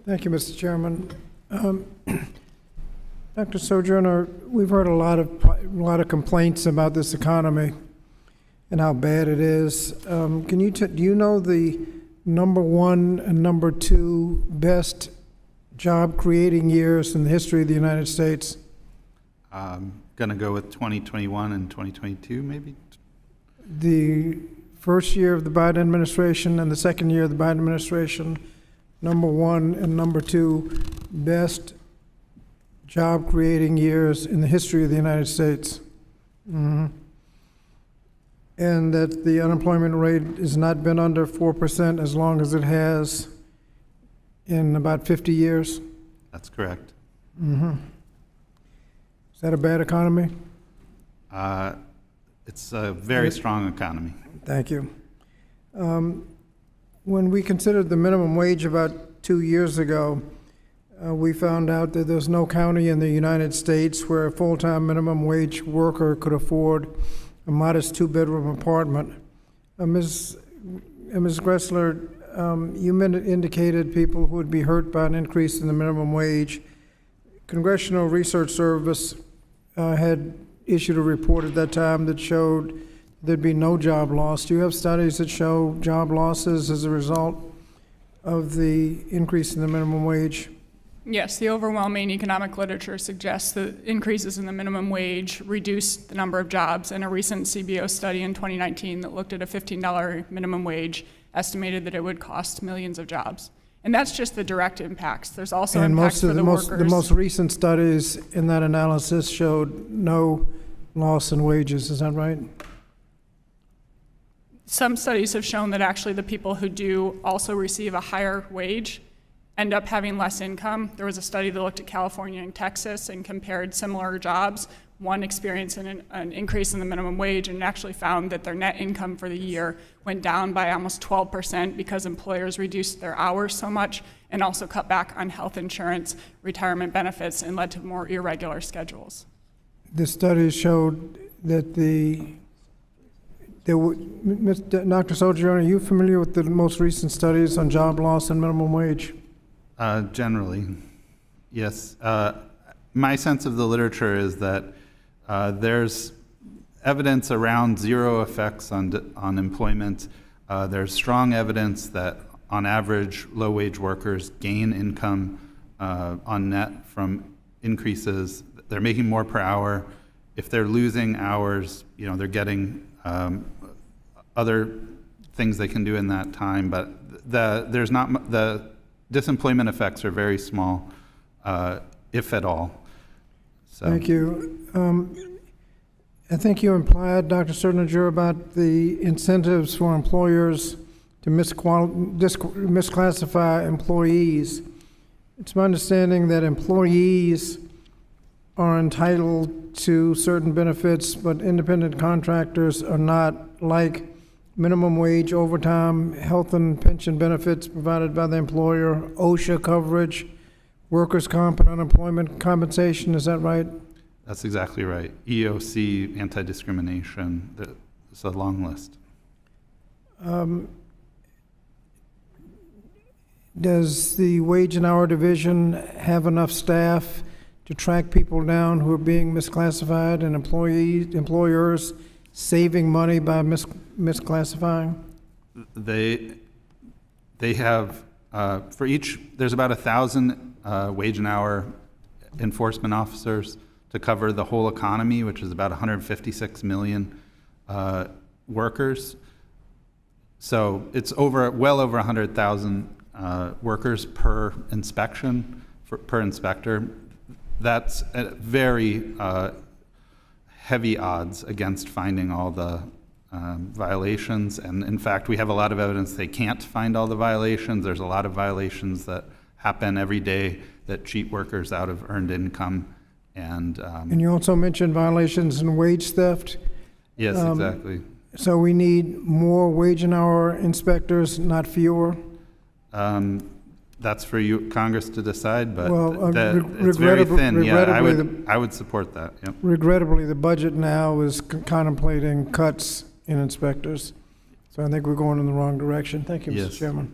Thank you, Mr. Chairman. Dr. Sojourner, we've heard a lot of complaints about this economy and how bad it is. Do you know the number one and number two best job creating years in the history of the United States? I'm going to go with 2021 and 2022, maybe. The first year of the Biden administration and the second year of the Biden administration, number one and number two best job creating years in the history of the United States. Mm-hmm. And that the unemployment rate has not been under 4% as long as it has in about 50 years. That's correct. Mm-hmm. Is that a bad economy? It's a very strong economy. Thank you. When we considered the minimum wage about 2 years ago, we found out that there's no county in the United States where a full-time minimum wage worker could afford a modest two-bedroom apartment. Ms. Gressler, you indicated people who would be hurt by an increase in the minimum wage. Congressional Research Service had issued a report at that time that showed there'd be no job loss. Do you have studies that show job losses as a result of the increase in the minimum wage? Yes, the overwhelming economic literature suggests that increases in the minimum wage reduce the number of jobs, and a recent CBO study in 2019 that looked at a $15 minimum wage estimated that it would cost millions of jobs. And that's just the direct impacts. There's also impacts for the workers. The most recent studies in that analysis showed no loss in wages, is that right? Some studies have shown that actually the people who do also receive a higher wage end up having less income. There was a study that looked at California and Texas and compared similar jobs. One experienced an increase in the minimum wage and actually found that their net income for the year went down by almost 12% because employers reduced their hours so much and also cut back on health insurance, retirement benefits, and led to more irregular schedules. The studies showed that Dr. Sojourner, are you familiar with the most recent studies on job loss and minimum wage? Generally, yes. My sense of the literature is that there's evidence around zero effects on employment. There's strong evidence that, on average, low-wage workers gain income on net from increases. They're making more per hour. If they're losing hours, they're getting other things they can do in that time. But the disemployment effects are very small, if at all. So. Thank you. I think you implied, Dr. Sertinger, about the incentives for employers to misclassify employees. It's my understanding that employees are entitled to certain benefits, but independent contractors are not, like minimum wage, overtime, health and pension benefits provided by the employer, OSHA coverage, workers' comp and unemployment compensation. Is that right? That's exactly right. EOC, anti-discrimination, it's a long list. Does the wage and hour division have enough staff to track people down who are being misclassified and employers saving money by misclassifying? They have, for each, there's about 1,000 wage and hour enforcement officers to cover the whole economy, which is about 156 million workers. So it's well over 100,000 workers per inspection, per inspector. That's a very heavy odds against finding all the violations. And in fact, we have a lot of evidence they can't find all the violations. There's a lot of violations that happen every day that cheat workers out of earned income. And you also mentioned violations in wage theft. Yes, exactly. So we need more wage and hour inspectors, not fewer? That's for you, Congress, to decide, but it's very thin. Yeah, I would support that. Yep. Regrettably, the budget now is contemplating cuts in inspectors. So I think we're going in the wrong direction. Thank you, Mr. Chairman.